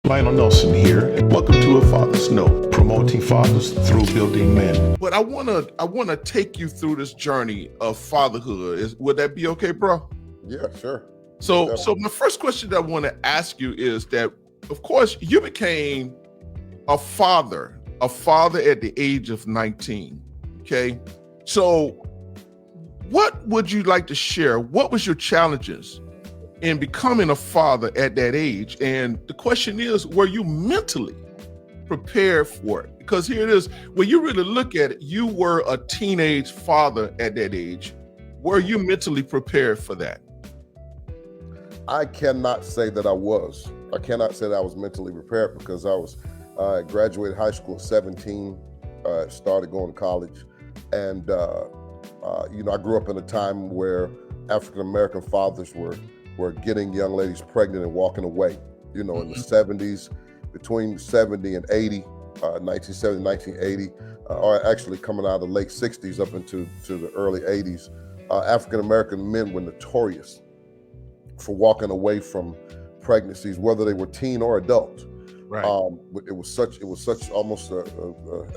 Lionel Nelson here, and welcome to A Father's Note, promoting fathers through building men. But I wanna take you through this journey of fatherhood. Would that be okay, bro? Yeah, sure. So my first question that I want to ask you is that, of course, you became a father at the age of 19. Okay, so what would you like to share? What was your challenges in becoming a father at that age? And the question is, were you mentally prepared for it? Because here it is, when you really look at it, you were a teenage father at that age. Were you mentally prepared for that? I cannot say that I was. I cannot say that I was mentally prepared because I graduated high school at 17, started going to college. And, I grew up in a time where African-American fathers were getting young ladies pregnant and walking away, in the 70s, between 70 and 80, 1970, 1980, or actually coming out of the late 60s up into the early 80s, African-American men were notorious for walking away from pregnancies, whether they were teen or adult. Right. It was such almost a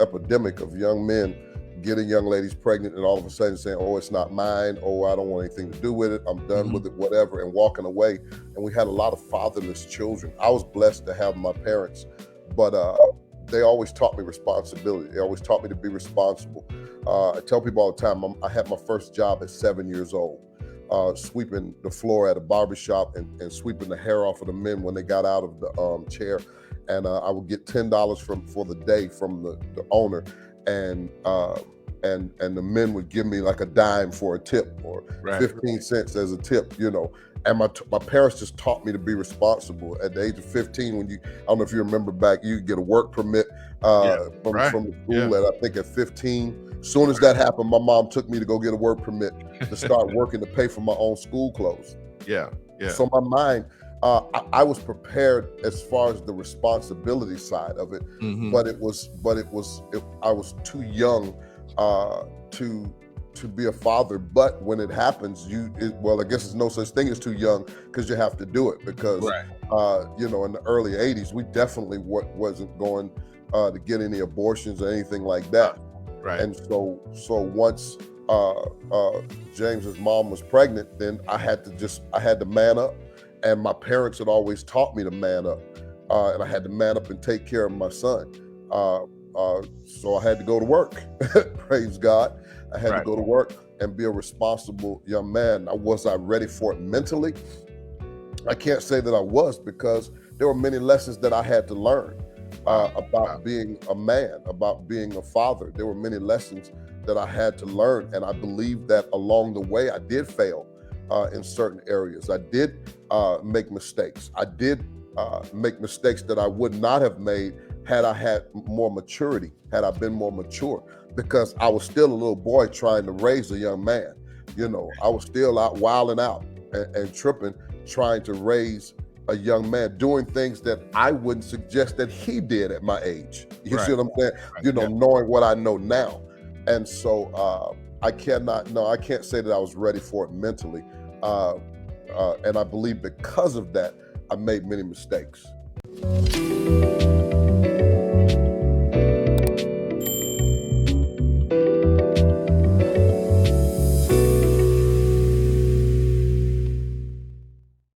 epidemic of young men getting young ladies pregnant and all of a sudden saying, "Oh, it's not mine. Oh, I don't want anything to do with it. I'm done with it, whatever," and walking away. And we had a lot of fatherless children. I was blessed to have my parents, but they always taught me responsibility. They always taught me to be responsible. I tell people all the time, I had my first job at 7 years old. Sweeping the floor at a barbershop and sweeping the hair off of the men when they got out of the chair. And I would get $10 for the day from the owner. And the men would give me like a dime for a tip or 15 cents as a tip, And my parents just taught me to be responsible. At the age of 15, I don't know if you remember back, you could get a work permit from the school. And I think at 15, as soon as that happened, my mom took me to go get a work permit to start working to pay for my own school clothes. Yeah. So my mind, I was prepared as far as the responsibility side of it, but I was too young to be a father. But when it happens, I guess there's no such thing as too young because you have to do it because, in the early 80s, we definitely wasn't going to get any abortions or anything like that. Right. And so once James's mom was pregnant, then I had to man up. And my parents had always taught me to man up, and I had to man up and take care of my son. So I had to go to work. Praise God. I had to go to work and be a responsible young man. Now, was I ready for it mentally? I can't say that I was because there were many lessons that I had to learn about being a man, about being a father. There were many lessons that I had to learn, and I believe that along the way I did fail in certain areas. I did make mistakes. I did make mistakes that I would not have made had I had more maturity, had I been more mature, because I was still a little boy trying to raise a young man. I was still out wilding out and tripping, trying to raise a young man, doing things that I wouldn't suggest that he did at my age. You see what I'm saying? Knowing what I know now. And so I can't say that I was ready for it mentally. And I believe because of that, I made many mistakes.